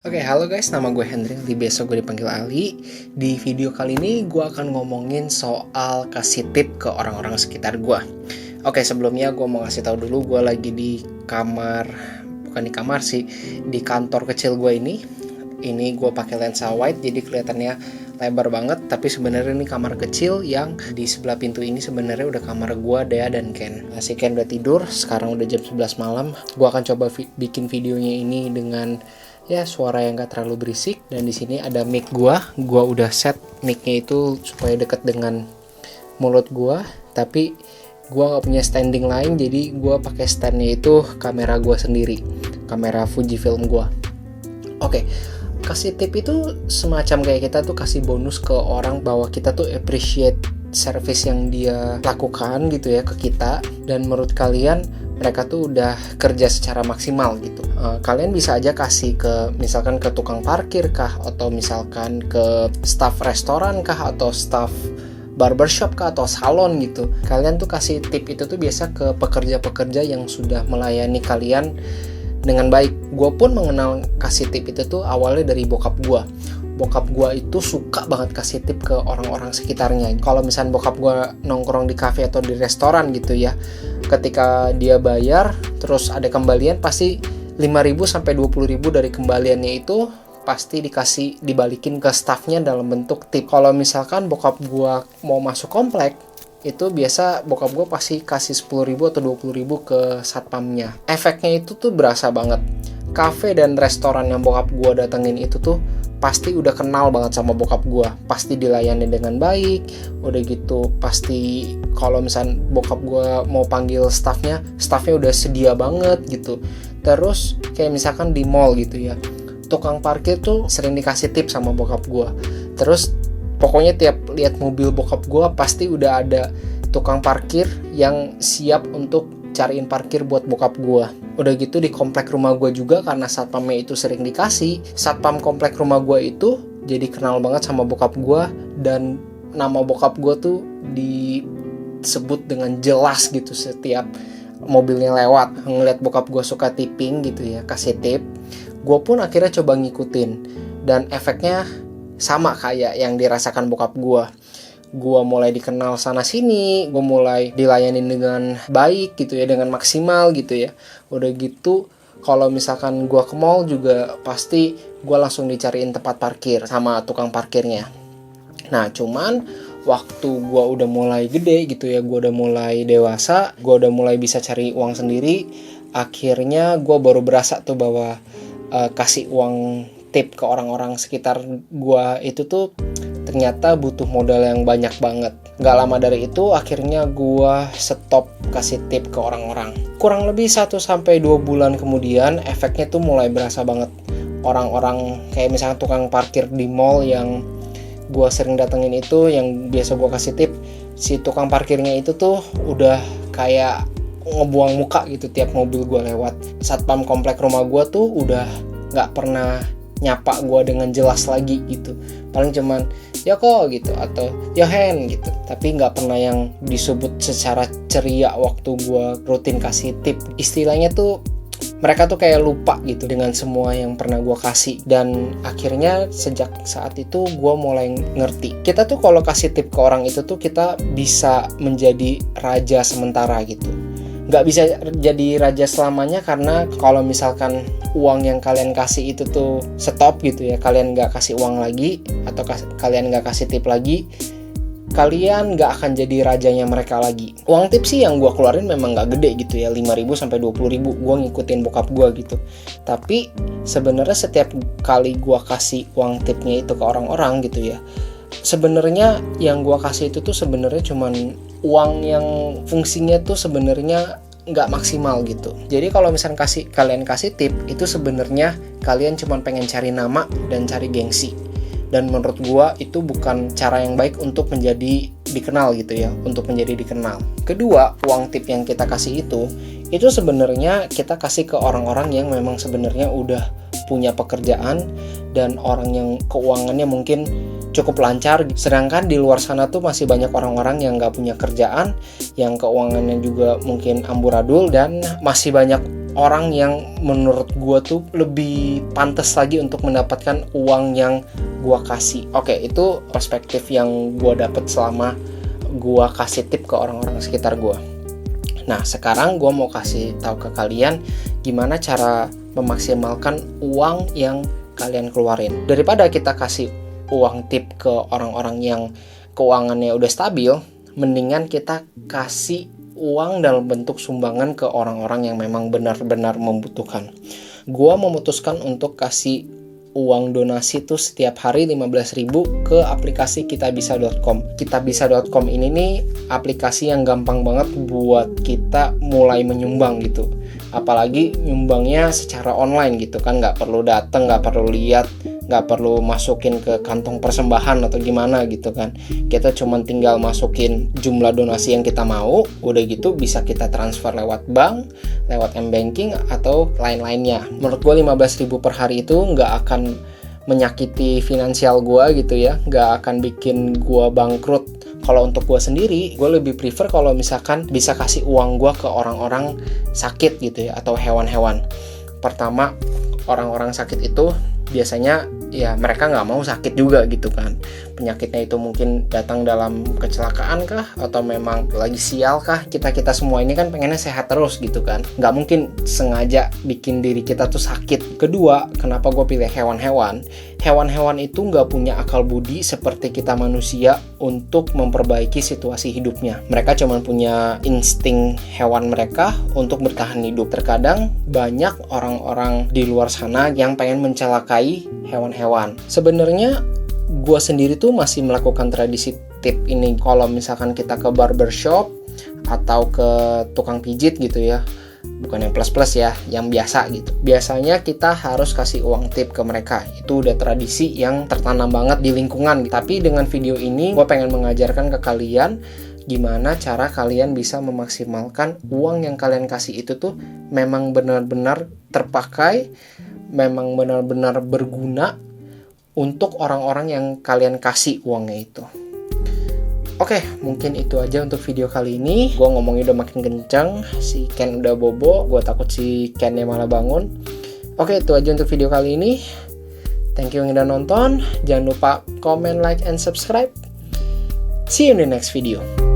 Oke, halo guys, nama gue Hendrik, biasa gue dipanggil Ali. Di video kali ini gue akan ngomongin soal kasih tip ke orang-orang sekitar gue. Oke, sebelumnya gue mau kasih tahu dulu, gue lagi di kamar, bukan di kamar sih, di kantor kecil gue ini. Ini gue pakai lensa wide, jadi kelihatannya lebar banget. Tapi sebenarnya ini kamar kecil yang di sebelah pintu ini sebenarnya udah kamar gue, Dea dan Ken. Si Ken udah tidur, sekarang udah jam 11 malam. Gue akan coba bikin videonya ini dengan suara yang gak terlalu berisik. Dan di sini ada mic gua udah set mic-nya itu supaya deket dengan mulut gua, tapi gua nggak punya standing lain, jadi gua pakai standnya itu kamera gua sendiri, kamera Fujifilm gua. Oke, kasih tip itu semacam kayak kita tuh kasih bonus ke orang bahwa kita tuh appreciate service yang dia lakukan gitu ya ke kita, dan menurut kalian mereka tuh udah kerja secara maksimal gitu. Kalian bisa aja kasih ke misalkan ke tukang parkir kah, atau misalkan ke staff restoran kah, atau staff barbershop kah, atau salon gitu. Kalian tuh kasih tip itu tuh biasa ke pekerja-pekerja yang sudah melayani kalian dengan baik. Gue pun mengenal kasih tip itu tuh awalnya dari bokap gue. Bokap gue itu suka banget kasih tip ke orang-orang sekitarnya. Kalau misalnya bokap gue nongkrong di kafe atau di restoran gitu ya, ketika dia bayar terus ada kembalian, pasti 5.000 sampai 20.000 dari kembaliannya itu pasti dibalikin ke staffnya dalam bentuk tip. Kalau misalkan bokap gue mau masuk komplek, itu biasa bokap gue pasti kasih 10.000 atau 20.000 ke satpamnya. Efeknya itu tuh berasa banget. Kafe dan restoran yang bokap gue datengin itu tuh pasti udah kenal banget sama bokap gue, pasti dilayani dengan baik. Udah gitu pasti kalau misalnya bokap gue mau panggil staffnya udah sedia banget gitu. Terus kayak misalkan di mall gitu ya, tukang parkir tuh sering dikasih tip sama bokap gue. Terus pokoknya tiap lihat mobil bokap gue pasti udah ada tukang parkir yang siap untuk cariin parkir buat bokap gue. Udah gitu di komplek rumah gue juga, karena satpamnya itu sering dikasih, satpam komplek rumah gue itu jadi kenal banget sama bokap gue, dan nama bokap gue tuh disebut dengan jelas gitu setiap mobilnya lewat. Ngeliat bokap gue suka tipping gitu ya, kasih tip, gue pun akhirnya coba ngikutin, dan efeknya sama kayak yang dirasakan bokap gue. Gue mulai dikenal sana sini, gue mulai dilayani dengan baik gitu ya, dengan maksimal gitu ya. Udah gitu kalau misalkan gue ke mall juga pasti gue langsung dicariin tempat parkir sama tukang parkirnya. Nah cuman waktu gue udah mulai gede gitu ya, gue udah mulai dewasa, gue udah mulai bisa cari uang sendiri, akhirnya gue baru berasa tuh bahwa kasih uang tip ke orang-orang sekitar gue itu tuh ternyata butuh modal yang banyak banget. Gak lama dari itu akhirnya gue stop kasih tip ke orang-orang. Kurang lebih 1-2 bulan kemudian efeknya tuh mulai berasa banget. Orang-orang kayak misalnya tukang parkir di mall yang gue sering datengin itu, yang biasa gue kasih tip, si tukang parkirnya itu tuh udah kayak ngebuang muka gitu tiap mobil gue lewat. Satpam komplek rumah gue tuh udah gak pernah nyapa gue dengan jelas lagi gitu. Paling cuman ya kok gitu, atau ya Hen gitu, tapi nggak pernah yang disebut secara ceria waktu gue rutin kasih tip. Istilahnya tuh mereka tuh kayak lupa gitu dengan semua yang pernah gue kasih. Dan akhirnya sejak saat itu gue mulai ngerti, kita tuh kalau kasih tip ke orang itu tuh kita bisa menjadi raja sementara gitu. Nggak bisa jadi raja selamanya, karena kalau misalkan uang yang kalian kasih itu tuh stop gitu ya, kalian nggak kasih uang lagi atau kalian nggak kasih tip lagi, kalian nggak akan jadi rajanya mereka lagi. Uang tip sih yang gue keluarin memang nggak gede gitu ya, 5.000 sampai 20.000, gue ngikutin bokap gue gitu. Tapi sebenarnya setiap kali gue kasih uang tipnya itu ke orang-orang gitu ya, sebenarnya yang gue kasih itu tuh sebenarnya cuman uang yang fungsinya tuh sebenarnya nggak maksimal gitu. Jadi kalau misalnya kalian kasih tip itu sebenarnya kalian cuman pengen cari nama dan cari gengsi. Dan menurut gue itu bukan cara yang baik untuk menjadi dikenal gitu ya, untuk menjadi dikenal. Kedua, uang tip yang kita kasih itu sebenarnya kita kasih ke orang-orang yang memang sebenarnya udah punya pekerjaan dan orang yang keuangannya mungkin cukup lancar. Sedangkan di luar sana tuh masih banyak orang-orang yang nggak punya kerjaan, yang keuangannya juga mungkin amburadul, dan masih banyak orang yang menurut gue tuh lebih pantas lagi untuk mendapatkan uang yang gue kasih. Oke, itu perspektif yang gue dapet selama gue kasih tip ke orang-orang sekitar gue. Nah, sekarang gue mau kasih tahu ke kalian gimana cara memaksimalkan uang yang kalian keluarin. Daripada kita kasih uang tip ke orang-orang yang keuangannya udah stabil, mendingan kita kasih uang dalam bentuk sumbangan ke orang-orang yang memang benar-benar membutuhkan. Gua memutuskan untuk kasih uang donasi tuh setiap hari 15.000 ke aplikasi kitabisa.com. Kitabisa.com ini nih aplikasi yang gampang banget buat kita mulai menyumbang gitu. Apalagi nyumbangnya secara online gitu kan, nggak perlu datang, nggak perlu lihat, nggak perlu masukin ke kantong persembahan atau gimana gitu kan. Kita cuma tinggal masukin jumlah donasi yang kita mau, udah gitu bisa kita transfer lewat bank, lewat m-banking atau lain-lainnya. Menurut gue 15.000 per hari itu nggak akan menyakiti finansial gue gitu ya, nggak akan bikin gue bangkrut. Kalau untuk gue sendiri, gue lebih prefer kalau misalkan bisa kasih uang gue ke orang-orang sakit gitu ya, atau hewan-hewan. Pertama, orang-orang sakit itu biasanya ya mereka nggak mau sakit juga gitu kan. Penyakitnya itu mungkin datang dalam kecelakaan kah, atau memang lagi sial kah. Kita semua ini kan pengennya sehat terus gitu kan, nggak mungkin sengaja bikin diri kita tuh sakit. Kedua, kenapa gue pilih hewan-hewan? Hewan-hewan itu nggak punya akal budi seperti kita manusia untuk memperbaiki situasi hidupnya. Mereka cuma punya insting hewan mereka untuk bertahan hidup. Terkadang banyak orang-orang di luar sana yang pengen mencelakai hewan-hewan. Sebenarnya gue sendiri tuh masih melakukan tradisi tip ini. Kalau misalkan kita ke barbershop atau ke tukang pijit gitu ya, bukan yang plus-plus ya, yang biasa gitu, biasanya kita harus kasih uang tip ke mereka. Itu udah tradisi yang tertanam banget di lingkungan. Tapi dengan video ini gue pengen mengajarkan ke kalian gimana cara kalian bisa memaksimalkan uang yang kalian kasih itu tuh memang benar-benar terpakai, memang benar-benar berguna untuk orang-orang yang kalian kasih uangnya itu. Oke, mungkin itu aja untuk video kali ini. Gue ngomongnya udah makin kencang, si Ken udah bobo, gue takut si Kennya malah bangun. Oke, itu aja untuk video kali ini. Thank you yang udah nonton. Jangan lupa comment, like, and subscribe. See you in the next video.